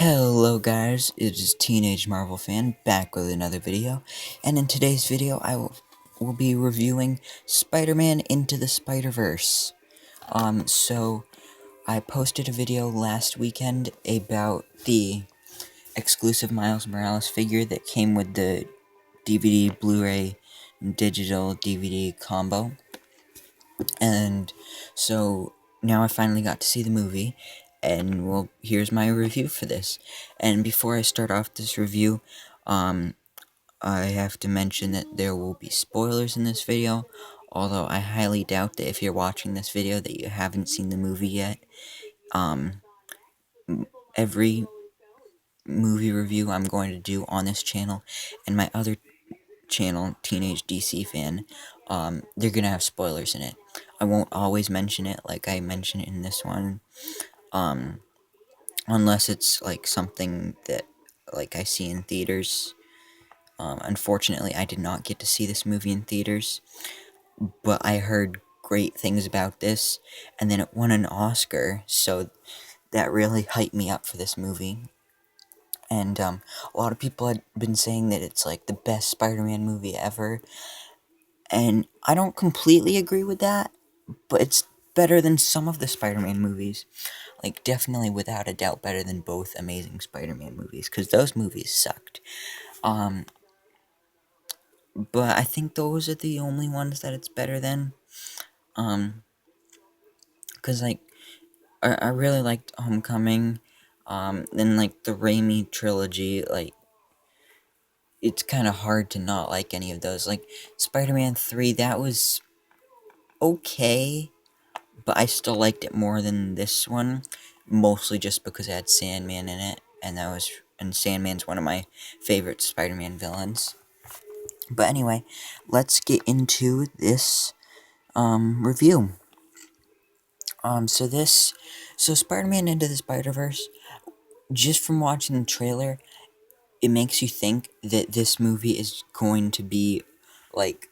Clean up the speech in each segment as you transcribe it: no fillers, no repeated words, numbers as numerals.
Hello guys, it is Teenage Marvel Fan back with another video, and in today's video I will be reviewing Spider-Man Into the Spider-Verse. So I posted a video last weekend about the exclusive Miles Morales figure that came with the DVD, Blu-ray, digital DVD combo, and so now I finally got to see the movie, and well, here's my review for this. And before I start off this review, I have to mention that there will be spoilers in this video, although I highly doubt that if you're watching this video that you haven't seen the movie yet. Um, every movie review I'm going to do on this channel and my other channel, Teenage DC Fan, they're gonna have spoilers in it. I won't always mention it like I mention it in this one, unless it's like something that like I see in theaters. Unfortunately, I did not get to see this movie in theaters, but I heard great things about this, and then it won an Oscar, so that really hyped me up for this movie. And a lot of people had been saying that it's like the best Spider-Man movie ever, and I don't completely agree with that, but it's better than some of the Spider-Man movies. Like, definitely, without a doubt, better than both Amazing Spider-Man movies, because those movies sucked. But I think those are the only ones that it's better than. Because, like, I really liked Homecoming. Then, like, the Raimi trilogy, like, it's kind of hard to not like any of those. Like, Spider-Man 3, that was okay, but I still liked it more than this one, mostly just because it had Sandman in it, and Sandman's one of my favorite Spider-Man villains. But anyway, let's get into this review. So Spider-Man Into the Spider-Verse, just from watching the trailer, it makes you think that this movie is going to be, like,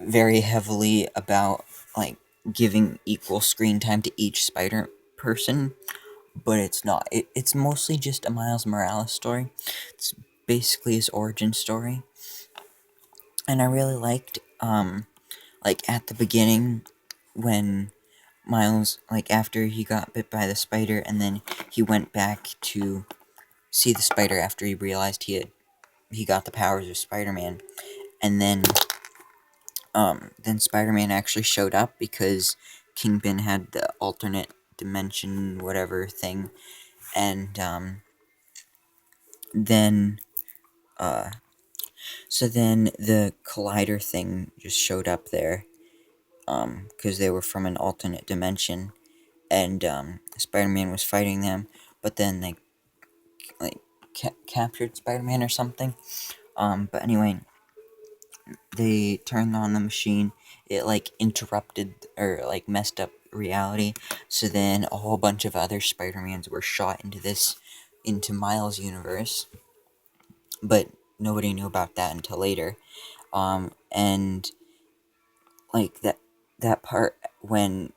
very heavily about, like, giving equal screen time to each Spider person, but it's not. It's mostly just a Miles Morales story. It's basically his origin story, and I really liked, like, at the beginning, when Miles, like, after he got bit by the spider, and then he went back to see the spider after he realized he got the powers of Spider-Man, and then Spider-Man actually showed up because Kingpin had the alternate dimension whatever thing, and then so then the collider thing just showed up there, because they were from an alternate dimension, and Spider-Man was fighting them, but then they like captured Spider-Man or something. But anyway, they turned on the machine. It like interrupted or like messed up reality. So then a whole bunch of other Spider-Mans were shot into Miles' universe, but nobody knew about that until later. And like that part when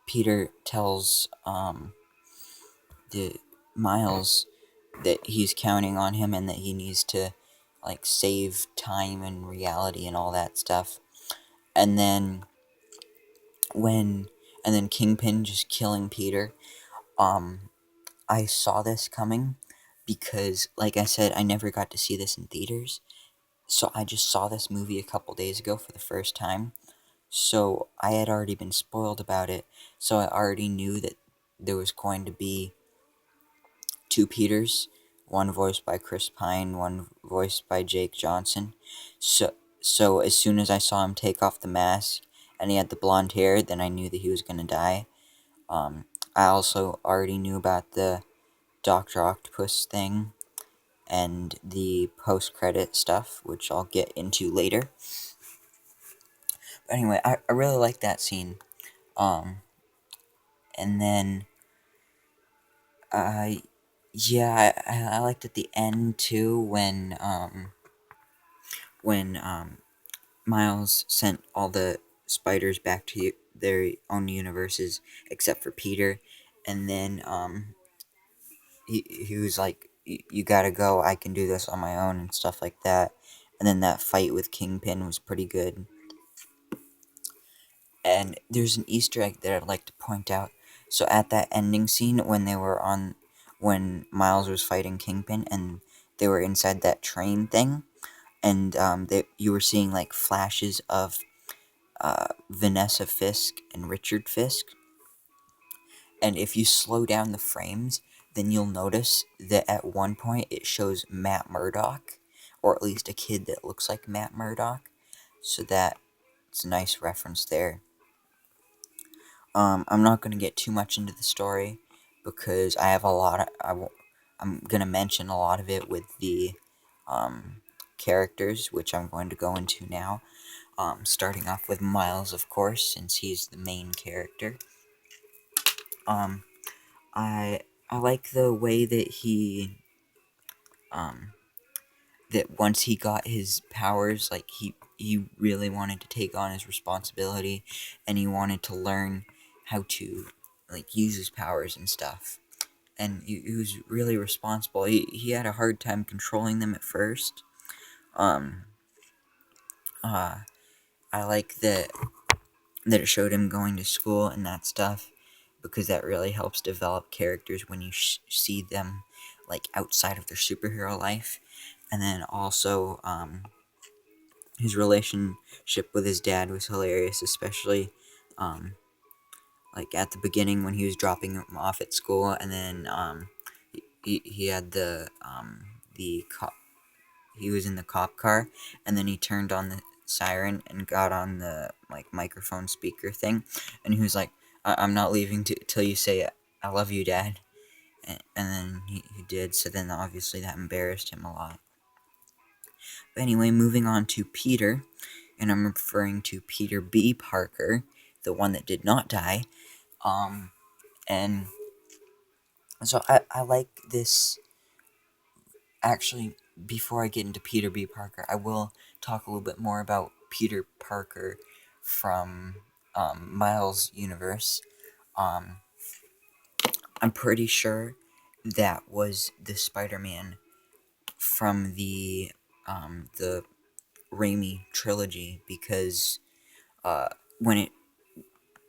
Peter tells the Miles that he's counting on him and that he needs to like save time and reality and all that stuff. And then when and then Kingpin just killing Peter. I saw this coming because, like I said, I never got to see this in theaters. So I just saw this movie a couple days ago for the first time. So I had already been spoiled about it. So I already knew that there was going to be two Peters, one voiced by Chris Pine, one voiced by Jake Johnson. So as soon as I saw him take off the mask and he had the blonde hair, then I knew that he was gonna die. I also already knew about the Doctor Octopus thing and the post-credit stuff, which I'll get into later. But anyway, I really like that scene. And then I yeah, I liked at the end too when Miles sent all the spiders back to their own universes except for Peter, and then he was like, you gotta go, I can do this on my own," and stuff like that. And then that fight with Kingpin was pretty good. And there's an Easter egg that I'd like to point out. So at that ending scene when Miles was fighting Kingpin and they were inside that train thing, and you were seeing like flashes of Vanessa Fisk and Richard Fisk. And if you slow down the frames, then you'll notice that at one point it shows Matt Murdock, or at least a kid that looks like Matt Murdock. So that's a nice reference there. I'm not going to get too much into the story because I have a lot of, I'm going to mention a lot of it with the characters, which I'm going to go into now. Starting off with Miles, of course, since he's the main character. Um, I like the way that that once he got his powers, like he really wanted to take on his responsibility, and he wanted to learn how to like use his powers and stuff. And he was really responsible. He had a hard time controlling them at first. Um, I like that it showed him going to school and that stuff, because that really helps develop characters when you see them like outside of their superhero life. And then also his relationship with his dad was hilarious, especially like at the beginning when he was dropping him off at school, and then he had the cop, he was in the cop car, and then he turned on the siren and got on the like microphone speaker thing, and he was like, I'm not leaving till you say I love you, Dad." And then he did, so then obviously that embarrassed him a lot. But anyway, moving on to Peter, and I'm referring to Peter B. Parker, the one that did not die. And so I like this. Actually, before I get into Peter B. Parker, I will talk a little bit more about Peter Parker from Miles' universe. Um, I'm pretty sure that was the Spider-Man from the Raimi trilogy, because uh, when it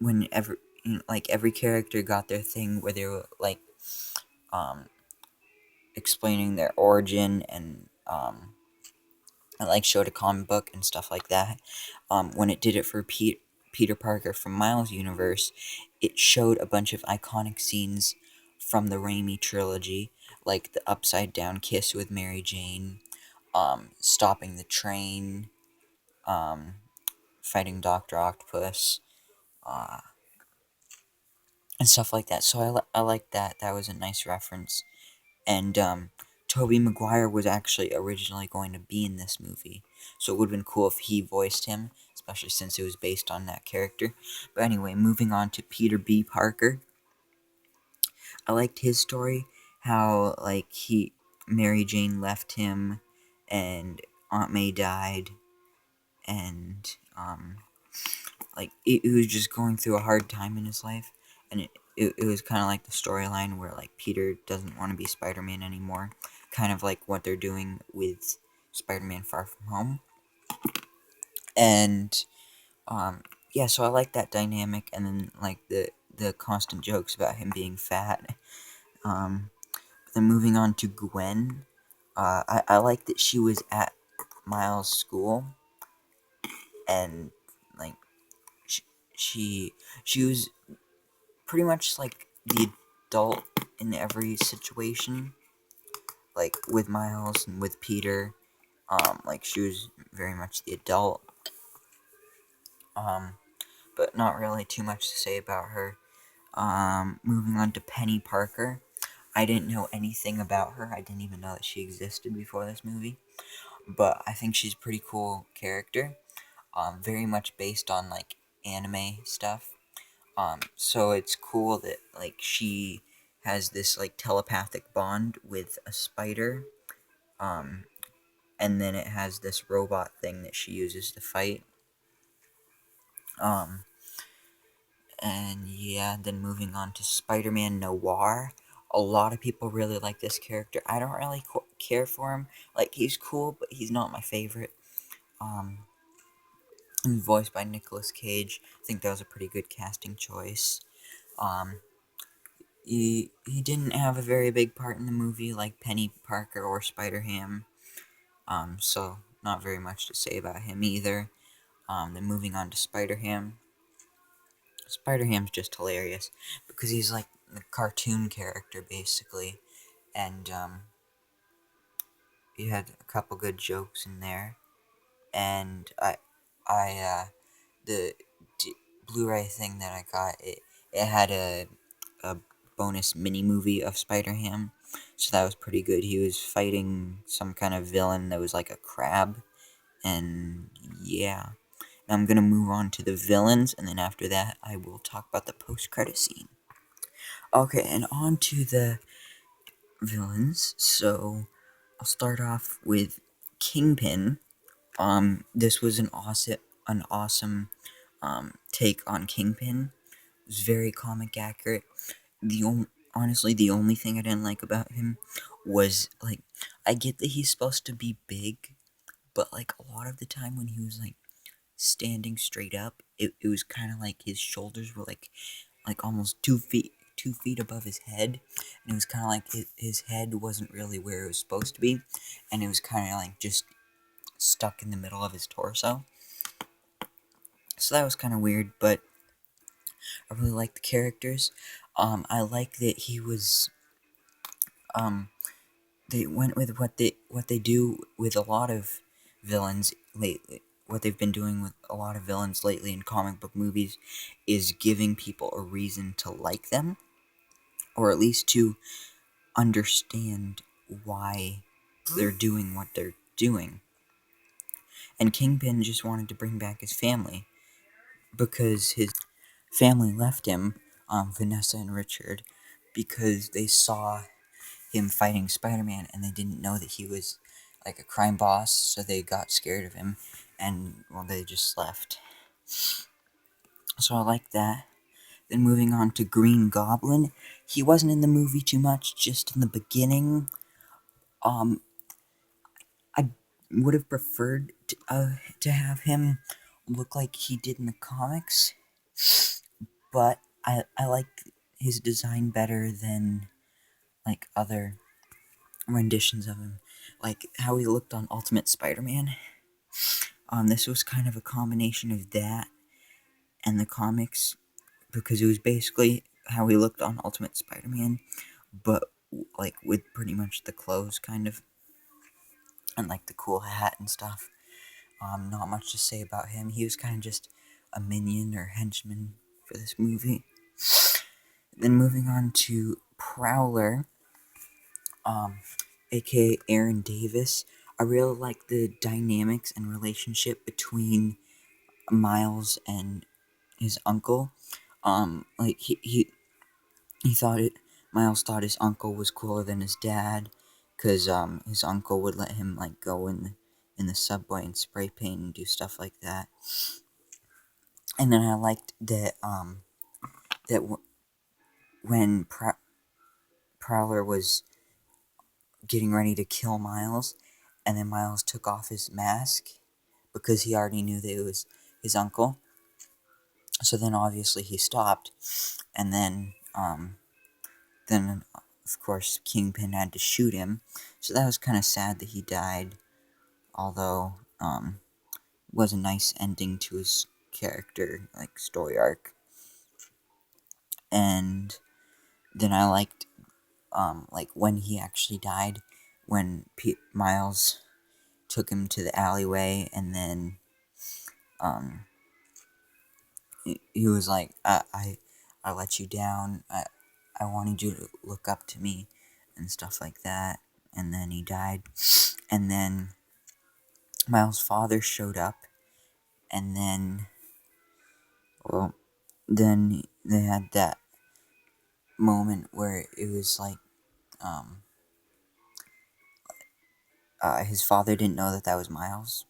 whenever like every character got their thing where they were like um, explaining their origin, and like showed a comic book and stuff like that. When it did it for Peter Parker from Miles' universe, it showed a bunch of iconic scenes from the Raimi trilogy, like the upside down kiss with Mary Jane, stopping the train, um, fighting Doctor Octopus, uh, and stuff like that. So I like that. That was a nice reference. And Tobey Maguire was actually originally going to be in this movie, so it would have been cool if he voiced him, especially since it was based on that character. But anyway, moving on to Peter B. Parker. I liked his story, how like Mary Jane left him, and Aunt May died, and like it was just going through a hard time in his life, and it was kind of like the storyline where like Peter doesn't want to be Spider-Man anymore, kind of like what they're doing with Spider-Man Far From Home. And yeah, so I like that dynamic, and then like the constant jokes about him being fat. Then moving on to Gwen, I like that she was at Miles' school, and like she she, she was pretty much like the adult in every situation, like with Miles and with Peter. Like she was very much the adult. Um, but not really too much to say about her. Moving on to Penny Parker. I didn't know anything about her. I didn't even know that she existed before this movie. But I think she's a pretty cool character. Very much based on like anime stuff. So it's cool that like she has this like telepathic bond with a spider. Um, and then it has this robot thing that she uses to fight. Um, and yeah, then moving on to Spider-Man Noir. A lot of people really like this character. I don't really care for him. Like, he's cool, but he's not my favorite. Um, and voiced by Nicolas Cage. I think that was a pretty good casting choice. Um, he didn't have a very big part in the movie like Penny Parker or Spider-Ham. So not very much to say about him either. Then moving on to Spider-Ham. Spider-Ham's just hilarious because he's like the cartoon character basically, and he had a couple good jokes in there, and the Blu-ray thing that I got, it had a bonus mini movie of Spider-Ham, so that was pretty good. He was fighting some kind of villain that was like a crab, and yeah. Now I'm gonna move on to the villains, and then after that, I will talk about the post-credit scene. Okay, and on to the villains. So I'll start off with Kingpin. This was an awesome take on Kingpin. It was very comic accurate. Honestly, the only thing I didn't like about him was like, I get that he's supposed to be big, but like a lot of the time when he was like standing straight up, it was kind of like his shoulders were like almost 2 feet above his head, and it was kind of like his head wasn't really where it was supposed to be, and it was kind of like just stuck in the middle of his torso. So that was kind of weird, but I really like the characters. I like that he was they went with what they do with a lot of villains lately. What they've been doing with a lot of villains lately in comic book movies is giving people a reason to like them, or at least to understand why they're doing what they're doing. And Kingpin just wanted to bring back his family because his family left him, Vanessa and Richard, because they saw him fighting Spider-Man and they didn't know that he was like a crime boss, so they got scared of him and, well, they just left. So I like that. Then moving on to Green Goblin. He wasn't in the movie too much, just in the beginning. I would have preferred to have him look like he did in the comics, but I like his design better than like other renditions of him, like how he looked on Ultimate Spider-Man. This was kind of a combination of that and the comics, because it was basically how he looked on Ultimate Spider-Man, but like with pretty much the clothes kind of, and like the cool hat and stuff. Not much to say about him. He was kind of just a minion or henchman for this movie. Then moving on to Prowler, aka Aaron Davis. I really like the dynamics and relationship between Miles and his uncle. Like he thought Miles thought his uncle was cooler than his dad, cause his uncle would let him like go in the subway and spray paint and do stuff like that. And then I liked that when Prowler was getting ready to kill Miles, and then Miles took off his mask because he already knew that it was his uncle. So then obviously he stopped, and then of course Kingpin had to shoot him. So that was kind of sad that he died, although it was a nice ending to his character, like story arc. And then I liked like when he actually died, when Miles took him to the alleyway, and then he was like, I let you down. I wanted you to look up to me, and stuff like that. And then he died, and then Miles' father showed up, and then, well, then they had that moment where it was like, his father didn't know that was Miles.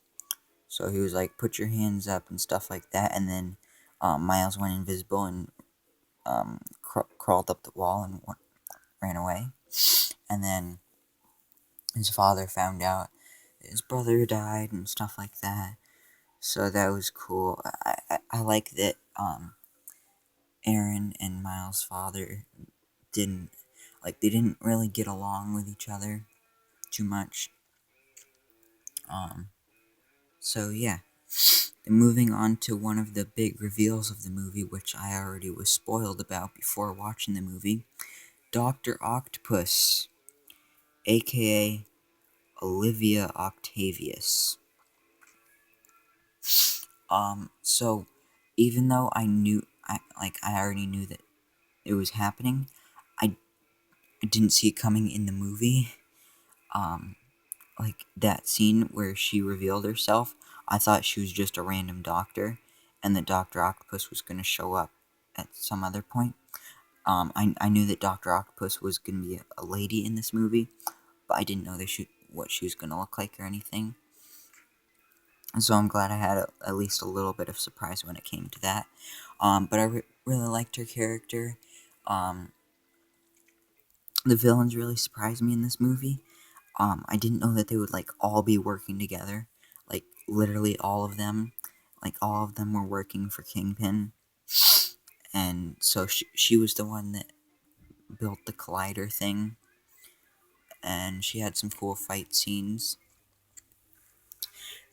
So he was like, put your hands up and stuff like that. And then Miles went invisible and crawled up the wall and ran away, and then his father found out his brother died and stuff like that. So that was cool. I like that Aaron and Miles' father didn't they didn't really get along with each other too much. So yeah. Then moving on to one of the big reveals of the movie, which I already was spoiled about before watching the movie, Dr. Octopus, aka Olivia Octavius. So even though I already knew that it was happening, I didn't see it coming in the movie. Like that scene where she revealed herself, I thought she was just a random doctor, and that Dr. Octopus was going to show up at some other point. I knew that Dr. Octopus was going to be a lady in this movie, but I didn't know what she was going to look like or anything. And so I'm glad I had at least a little bit of surprise when it came to that. But I really liked her character. The villains really surprised me in this movie. I didn't know that they would all be working together. Like literally all of them. Like all of them were working for Kingpin. And so she was the one that built the collider thing. And she had some cool fight scenes.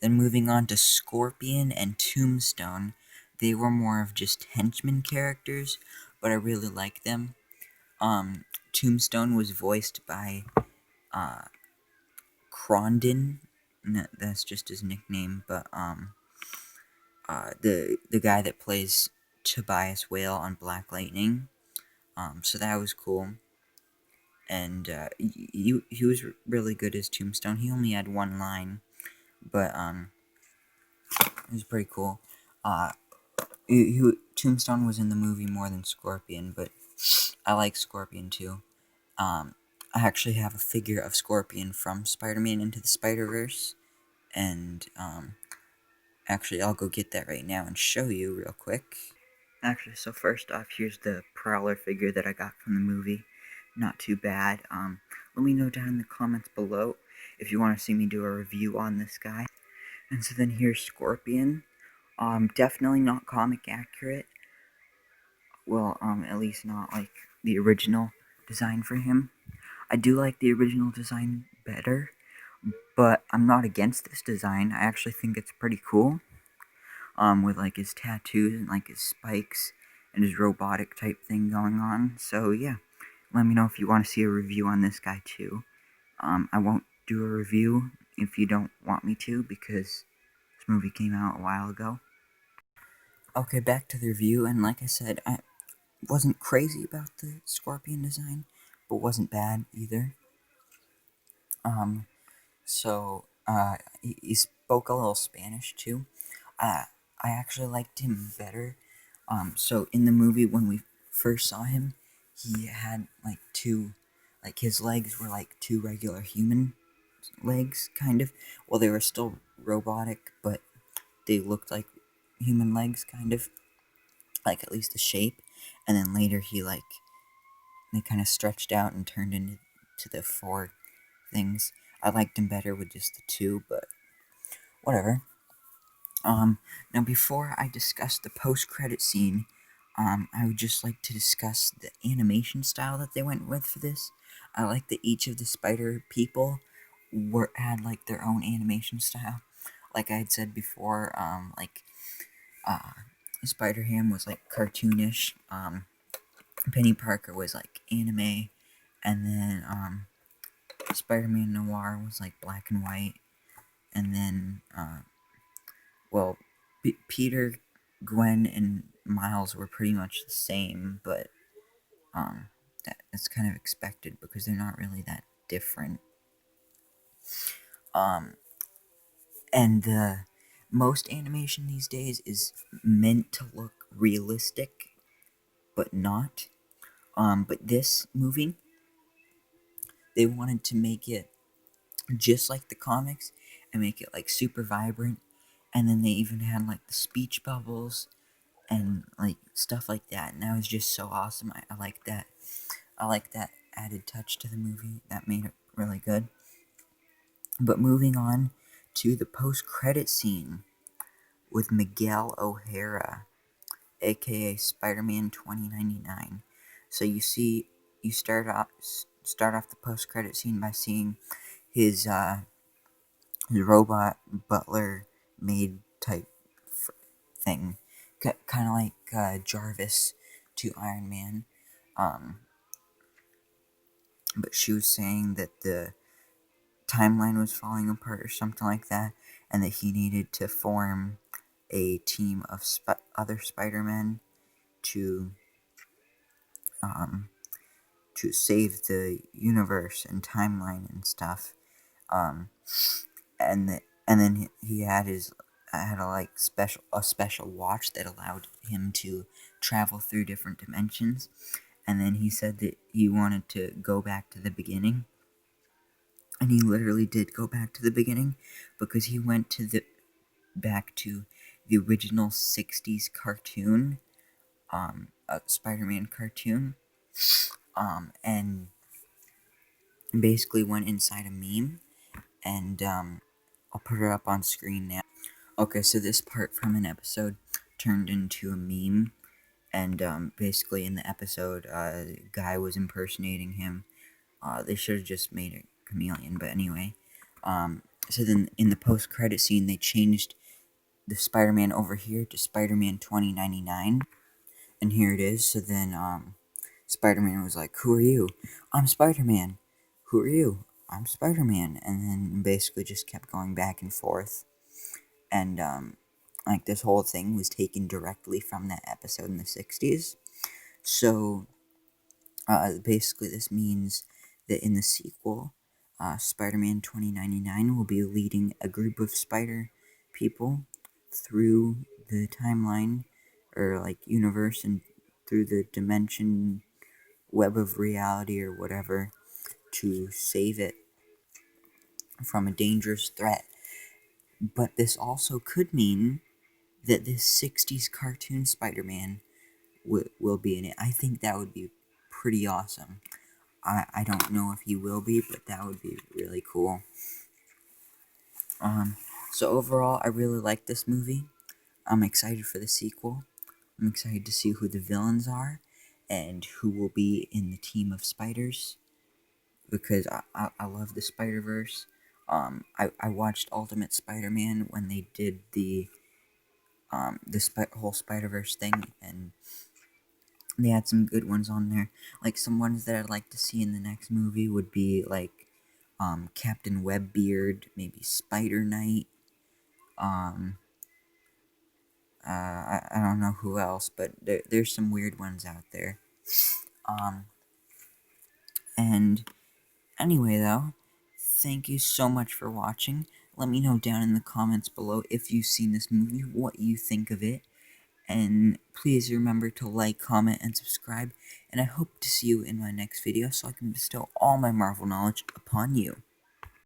Then moving on to Scorpion and Tombstone. They were more of just henchmen characters, but I really liked them. Tombstone was voiced by Krondon. That's just his nickname, but the guy that plays Tobias Whale on Black Lightning. So that was cool. And he was really good as Tombstone. He only had one line, but it was pretty cool. Tombstone was in the movie more than Scorpion, but I like Scorpion too. I actually have a figure of Scorpion from Spider-Man Into the Spider-Verse, and actually I'll go get that right now and show you real quick. Actually, so first off, here's the Prowler figure that I got from the movie. Not too bad. Let me know down in the comments below if you want to see me do a review on this guy. And so then here's Scorpion. Definitely not comic accurate. Well, at least not like the original design for him. I do like the original design better, but I'm not against this design. I actually think it's pretty cool. With like his tattoos and like his spikes and his robotic type thing going on. So yeah, let me know if you want to see a review on this guy too. I won't do a review if you don't want me to, because this movie came out a while ago. Okay, back to the review, and like I said, I wasn't crazy about the Scorpion design, but wasn't bad either. He spoke a little Spanish too. I actually liked him better. So in the movie, when we first saw him, he had his legs were like two regular human legs, kind of. Well, they were still robotic, but they looked like human legs, kind of. Like at least the shape. And then later they kind of stretched out and turned into the four things. I liked him better with just the two, but whatever. Now before I discuss the post-credit scene, I would just like to discuss the animation style that they went with for this. I like that each of the spider people had like their own animation style. Like I had said before, Spider-Ham was like cartoonish. Penny Parker was like anime, and then Spider-Man Noir was like black and white, and then Peter, Gwen, and Miles were pretty much the same, but that's kind of expected because they're not really that different. And the most animation these days is meant to look realistic, but not. But this movie, they wanted to make it just like the comics and make it like super vibrant, and then they even had like the speech bubbles and like stuff like that, and that was just so awesome. I like that. I like that added touch to the movie that made it really good. But moving on to the post-credit scene with Miguel O'Hara, aka Spider-Man 2099. So you start off the post-credit scene by seeing his robot butler maid type thing, kind of like Jarvis to Iron Man. But she was saying that the timeline was falling apart or something like that, and that he needed to form a team of other Spider-Men to to save the universe and timeline and stuff. Um, and then he had a special watch that allowed him to travel through different dimensions. And then he said that he wanted to go back to the beginning, and he literally did go back to the beginning, because he went back to the original 60s cartoon, Spider-Man cartoon, and basically went inside a meme, and I'll put it up on screen now. Okay, so this part from an episode turned into a meme, and basically in the episode, a guy was impersonating him. They should have just made it Chameleon, but anyway. So then in the post-credit scene, they changed the Spider-Man over here to Spider-Man 2099, and here it is. So then Spider-Man was like, "Who are you?" "I'm Spider-Man." "Who are you?" "I'm Spider-Man." And then basically just kept going back and forth. And like this whole thing was taken directly from that episode in the 60s. So basically this means that in the sequel, Spider-Man 2099 will be leading a group of spider people through the timeline, or like universe, and through the dimension web of reality or whatever, to save it from a dangerous threat. But this also could mean that this 60s cartoon Spider-Man will be in it. I think that would be pretty awesome. I don't know if he will be, but that would be really cool. So overall, I really like this movie. I'm excited for the sequel. I'm excited to see who the villains are, and who will be in the team of spiders, because I love the Spider-Verse. I watched Ultimate Spider-Man when they did the whole Spider-Verse thing, and they had some good ones on there. Like, some ones that I'd like to see in the next movie would be like Captain Webbeard, maybe Spider Knight. I don't know who else, but there's some weird ones out there. And anyway, though, thank you so much for watching. Let me know down in the comments below if you've seen this movie, what you think of it. And please remember to like, comment, and subscribe. And I hope to see you in my next video so I can bestow all my Marvel knowledge upon you.